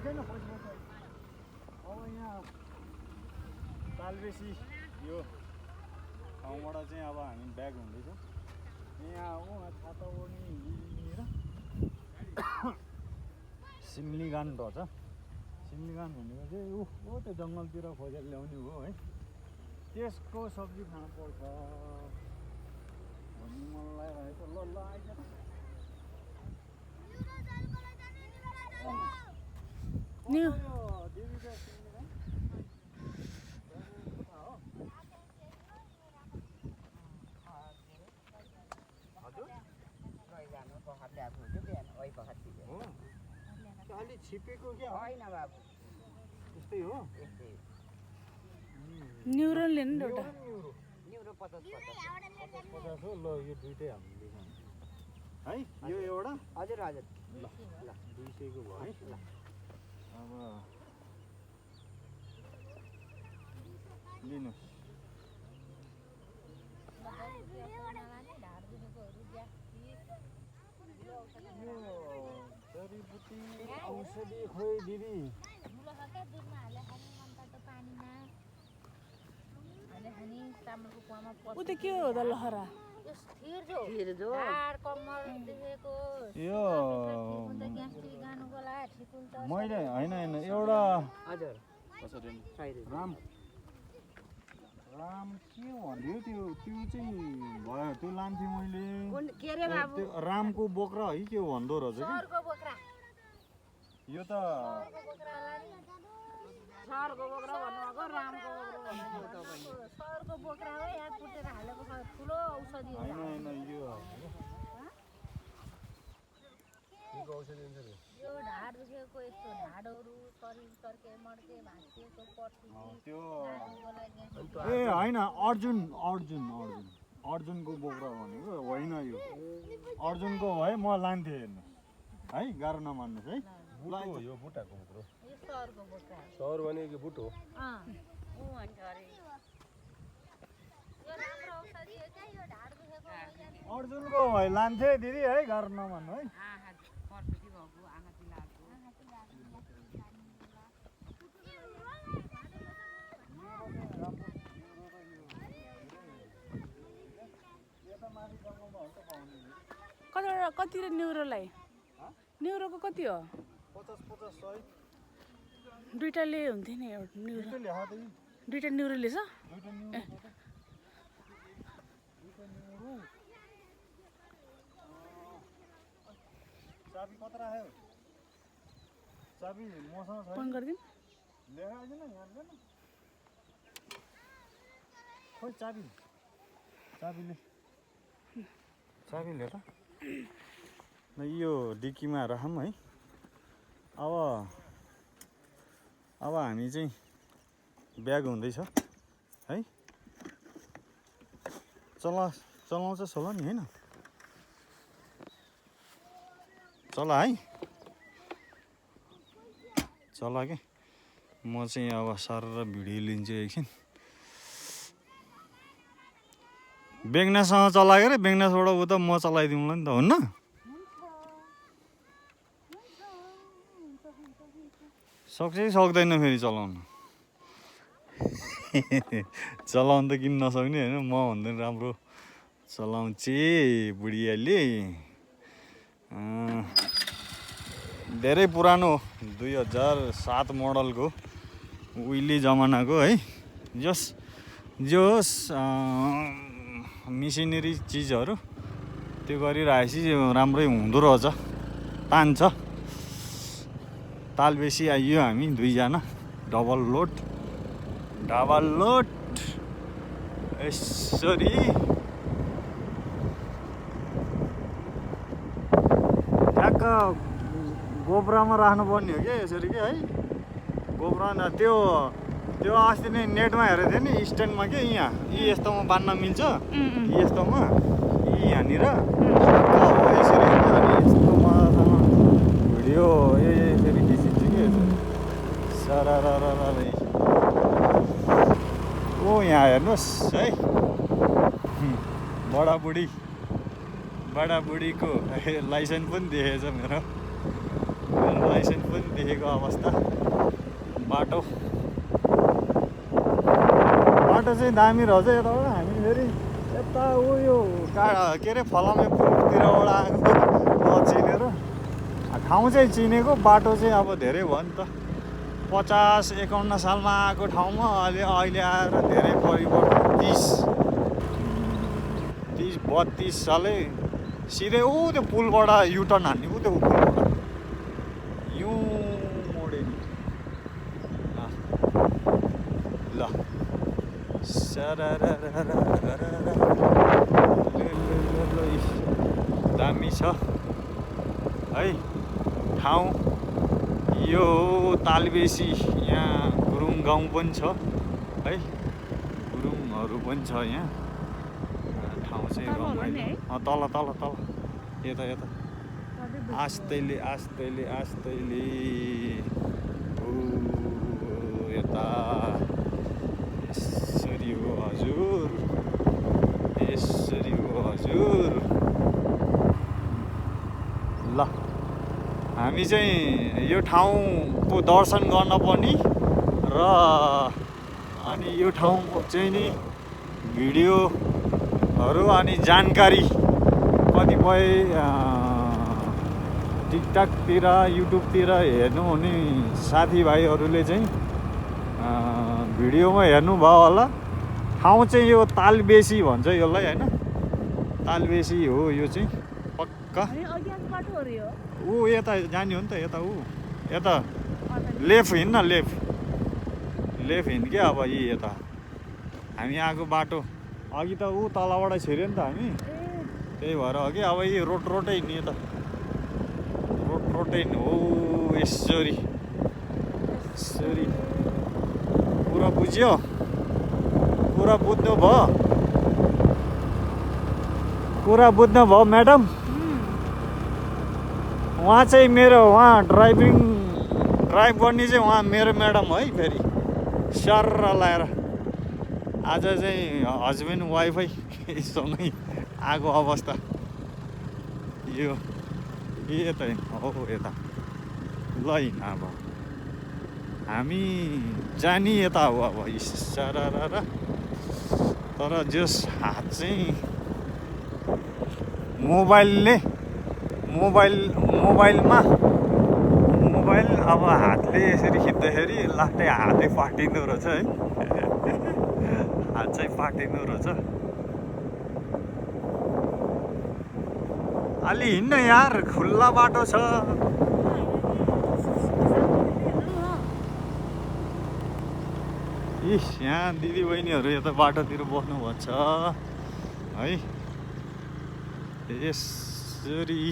छैन पैसा अब यहाँ तालबेसी यो ठाउँबाट चाहिँ अब हामी ब्याक हुँदैछौँ यहाँ उहाँ छाता ओर्ने हिँडेर सिम्लीगान रहेछ सिम्लीगान भनेको चाहिँ ऊ त्यो जङ्गलतिर खोजेर ल्याउने हो है त्यसको सब्जी खानु पर्छ भन्ने मन लागिरहेको ल ल आइज देवीका सिम्लीगान अलि छिपेको क्या होइन बाबु त्यस्तै हो न्युरो लिनु नि एउटा न्युरो 50 हो ल यो दुईटै हामीले है यो एउटा हजुर हजुर ल ल 200 को भयो है ल अब लिनुस् जडीबुटी औषधि खोइ दिदी ऊ त के हो त लहरा यो मैले होइन होइन एउटा हजुर राम राम के भन्यो त्यो त्यो चाहिँ भयो त्यो लान्थेँ मैले के रे बाबु त्यो रामको बोक्रा है के भन्दो रहेछ कि यो त सरको बोक्रा भन्नुभएको रामको बोक्रा भन्नुभयो तपाईँले सरको बोक्रा हो यहाँ कुटेर हालेको ठुलो औषधि हो होइन होइन यो यो ढाड दुखेको यस्तो ढाडहरू शरीर सर्के मर्के भाँचिएको पर्सी त्यो ए होइन अर्जुन अर्जुन अर्जुन अर्जुनको बोक्रा भनेको होइन यो अर्जुनको भए म लान्थेँ हेर्नु है गाह्रो नमान्नुहोस् है बुटो यो बुटाको बोक्रो यो सरको बोक्रा सर भनेको बुट हो ऊ भन्छ अरे यो राम्रो औषधि हो क्या यो ढाड दुखेको अर्जुनको भए लान्थेँ दिदी है गाह्रो नमान्नु है कति र न्युरोलाई न्युरोको कति हो 50 100 दुईटाले हुन्थ्यो नि एउटा न्युरो दुईटा न्युरो लिएछ चाबी कतरा है चाबी मसँग छ फोन गरिदिउँ ल्याएर आइज न यहाँ ल्याउन खोइ चाबी चाबी लिएर यो डिक्कीमा राखौँ है अब हामी चाहिँ ब्याग हुँदैछ है चलाउँछ होला नि होइन चला है चला के म चाहिँ अब सारा भिडियो लिन्छु एकछिन बेङ्नासँग चलाएको रे बेङ्नासबाट उता म चलाइदिउँला नि त हुन्न सक्छ कि सक्दैन फेरि चलाउनु चलाउनु त किन नसक्ने होइन म भन्दा राम्रो चलाउँछ बुढियाले धेरै पुरानो 2007 मोडलको उहिले जमानाको है जोस् मिसिनरी चिजहरू त्यो गरिरहेपछि राम्रै हुँदो रहेछ तान्छ तालबेसी आइयो हामी दुईजना डबल लोड यसरी ठ्याक्क गोब्रामा राख्नुपर्ने हो कि यसरी के है गोब्रा त्यो अस्ति नै नेटमा हेरेको थिएँ नि स्ट्यान्डमा के यहाँ यी यस्तोमा बाँध्न मिल्छ यी यस्तोमा यहाँनिर यसरी अनि यस्तोमा भिडियो यसरी खिचिन्छ कि सारा ओ यहाँ हेर्नुहोस् है बडाबुडीको लाइसेन्स पनि देखेछ मेरो लाइसेन्स पनि देखेको अवस्था। बाटो चाहिँ दामी रहेछ यताबाट। हामी फेरि यता उयो के अरे फलामे पुलतिरबाट आएको नचिनेर। ठाउँ चाहिँ चिनेको, बाटो चाहिँ अब धेरै भयो नि त। 50-51 सालमा आएको ठाउँमा अहिले आएर धेरै परिवर्तन। 30-32 सालै सिधै ऊ त्यो पुलबाट युटर्न हान्ने ऊ त्यो पुलबाट यौँ मोडे नि। ल दामी छ है ठाउँ। यो तालबेसी, यहाँ गुरुङ गाउँ पनि छ है, गुरुङहरू पनि छ यहाँ। ठाउँ चाहिँ रमाइलो। तल तल तल यता यता आस्तैले आस्तैले आस्तैले यता यसरी हो हजुर, यसरी हो हजुर। ल हामी चाहिँ यो ठाउँको दर्शन गर्न पनि र अनि यो ठाउँको चाहिँ नि भिडियोहरू अनि जानकारी कतिपय टिकटकतिर युट्युबतिर हेर्नुहुने साथीभाइहरूले चाहिँ भिडियोमा हेर्नुभयो होला। ठाउँ चाहिँ यो तालबेसी भन्छ यसलाई होइन, तालबेसी हो यो चाहिँ पक्का। ऊ यता जाने हो नि त, यता यता लेफ्ट हिँड्न, लेफ्ट हिँड् क्या। अब यता हामी आएको बाटो अघि त ऊ तलबाट छिर्यो नि त हामी, त्यही भएर हो कि। अब यो रोटै हिँड्ने, यता रोटै हिँड्नु हो यसरी यसरी। पुरा बुझ्यो, पुरा बुझ्नु भयो म्याडम। उहाँ चाहिँ ड्राइभ गर्ने चाहिँ उहाँ मेरो म्याडम है। फेरि सर्र लाएर आज चाहिँ हस्बेन्ड वाइफै सँगै आएको अवस्था यो। यता हो यता ल हिँड। अब हामी जाने यता हो अब इसारा। तर जस हात चाहिँ मोबाइल अब हातले यसरी खिच्दाखेरि लास्टै हातै फाटिँदो रहेछ है। हात चाहिँ फाटिँदो रहेछ। अलि हिँड्न यार, खुल्ला बाटो छ। इस यहाँ दिदी बहिनीहरू यता बाटोतिर बस्नु भन्छ है। यसरी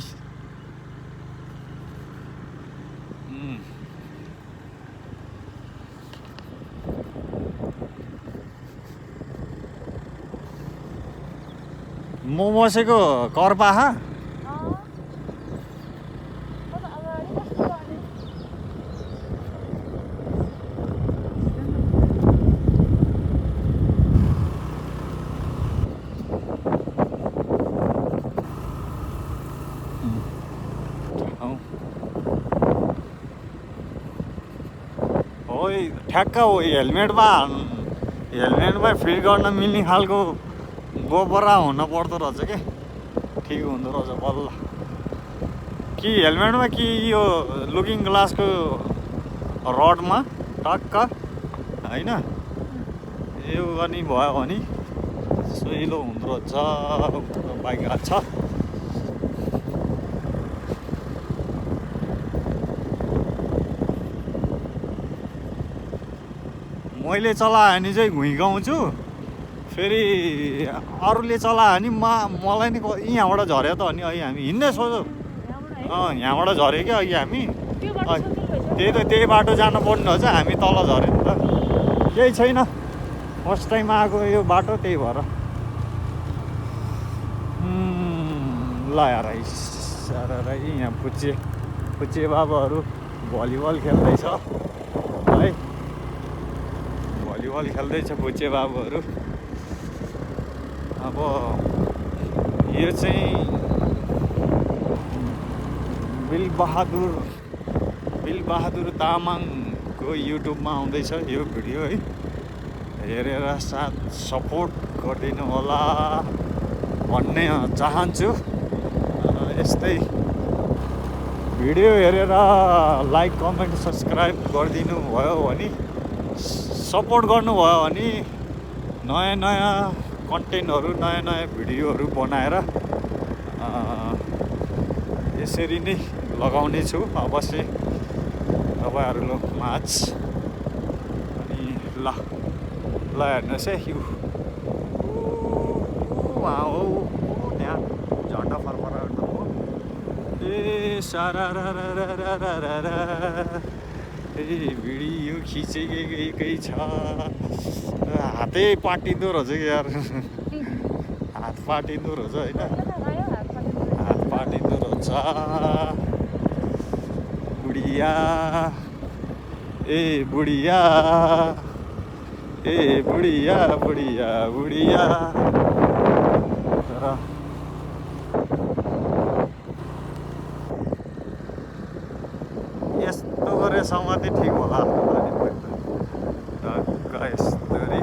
म बसेको करपाहा। ठ्याक्क हो हेलमेटमा फिट गर्न मिल्ने खालको गोबरा हुन पर्दो रहेछ क्या, ठिक हुँदो रहेछ बल्ल। कि हेलमेटमा कि यो लुकिङ ग्लासको रडमा टक्क होइन यो गर्ने भयो भने सहिलो हुँदो रहेछ। बाइक छ मैले चलायो भने चाहिँ घुइँगाउँछु, फेरि अरूले चलायो भने मलाई नि यहाँबाट झऱ्यो त अनि अघि हामी हिँड्दै सोचौँ। यहाँबाट झऱ्यो क्या अघि हामी, त्यही बाटो जानु पर्ने रहेछ। हामी तल झऱ्यो नि त, केही छैन। फर्स्ट टाइम आएको यो बाटो, त्यही भएर ल यार यहाँ पुच्चे बाबाहरू भलिबल खेल्दैछ है। भलिबल खेल्दैछ पुच्चे बाबुहरू। अब यो चाहिँ बिलबहादुर बहादुर तामाङको युट्युबमा आउँदैछ यो भिडियो है, हेरेर साथ सपोर्ट गरिदिनु होला भन्ने चाहन्छु। यस्तै भिडियो हेरेर लाइक कमेन्ट सब्सक्राइब गरिदिनु भयो भने, सपोर्ट गर्नुभयो भने नयाँ नयाँ कन्टेन्टहरू नयाँ नयाँ भिडियोहरू बनाएर यसरी नै लगाउने छु अवश्य तपाईँहरू माझ। अनि ल हेर्नुहोस् है, वहाँ हो त्यहाँ झन्डा फरफर ए सारा ए भिडियो खिचेकै छ, हातै पाटिँदो रहेछ कि यार, हात पाटिँदो रहेछ होइन, हात पाटिँदो रहेछ। बुढिया ए बुढिया ए बुढिया बुढिया बुढिया। तर यस्तो गरेसम्म चाहिँ ठिक होला। यस्तरी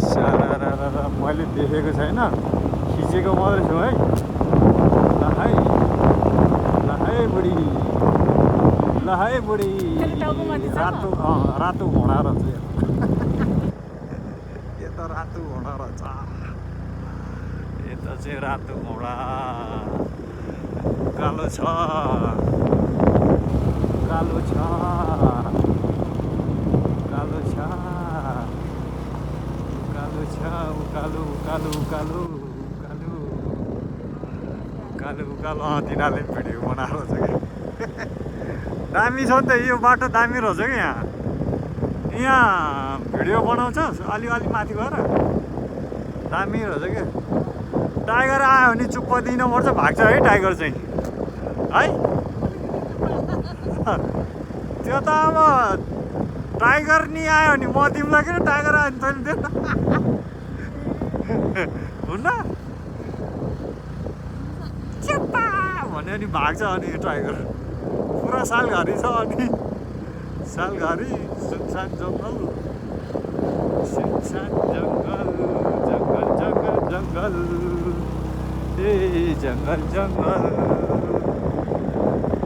सारा मैले देखेको छैन, खिचेको मात्रै छु है। ल है बुढी, ल है बुढी, रातो घोडा रहेछ यो त रातो घोडा रहेछ, यता चाहिँ रातो घोडा कालो छ, कालो छ, कालो छ, कालो छ, उकालो उकालो उकालो उकालो उकालो उकालो। तिनीहरूले भिडियो बनाएर रहेछ कि दामी छ नि त यो बाटो, दामी रहेछ कि यहाँ भिडियो बनाउँछ अलिअलि माथि गएर, दामी रहेछ क्या। टाइगर आयो भने चुप्प दिनुपर्छ, भाग्छ है टाइगर चाहिँ है। त्यो त अब टाइगर नि आयो भने म तिमीलाई किन, टाइगर आयो भने तैँले दिएन हुन्न, चेप्पा भन्यो भने भाग्छ। अनि टाइगर पुरा सालघारी छ, अनि सालघारी सुनसान जङ्गल, सुनसान जङ्गल, जङ्गल जङ्गल जङ्गल ए जङ्गल जङ्गल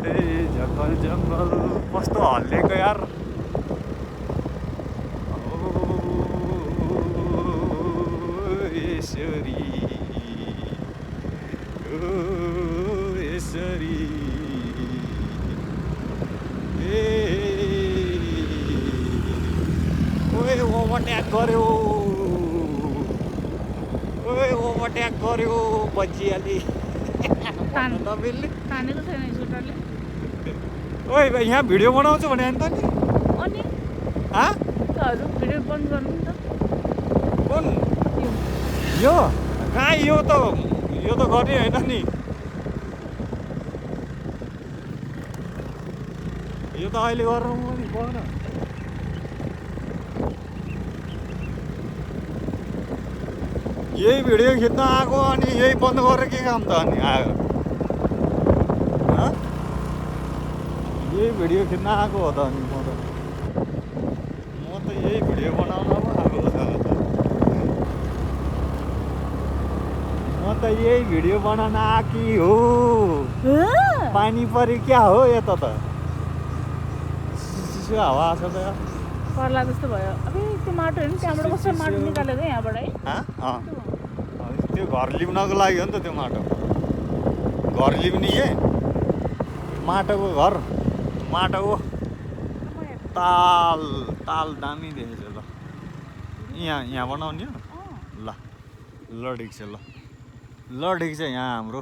ए जङ्गल जङ्गल। कस्तो हल्लेको यार, यसरी यसरी ओए ओभरट्याक गर्यो, ओए ओभरट्याक गर्यो बजियाले नबिलले तानेको छैन स्कुटरले। ओए यहाँ भिडियो बनाउँछु भने नि त नि, अनि हजुर भिडियो बन्द गर्नु नि त। कुन यो कहाँ, यो त गर्ने होइन नि, यो त अहिले गरेर पनि भएन। यही भिडियो खिच्न आएको अनि यही बन्द गरेर के काम त अनि आयो, यही भिडियो खिच्न आएको हो त अनि म त यही भिडियो बनाउन पो आएको हो त, म त यही भिडियो बनाउन आएकी हो। पानी पऱ्यो क्या हो यता त, चिसो हावा आएको छ त पर्ला जस्तो भयो। अब त्यो माटो हेर्नु, त्यहाँबाट कस्तो माटो निकालेको यहाँबाट है। त्यो घर लिप्नको लागि हो नि त, त्यो माटो घर लिप्ने के माटोको घर, माटोको ताल ताल दामी देखेछ ल। यहाँ बनाउने हो ल, ल ठिक छ, ल ठिक छ। यहाँ हाम्रो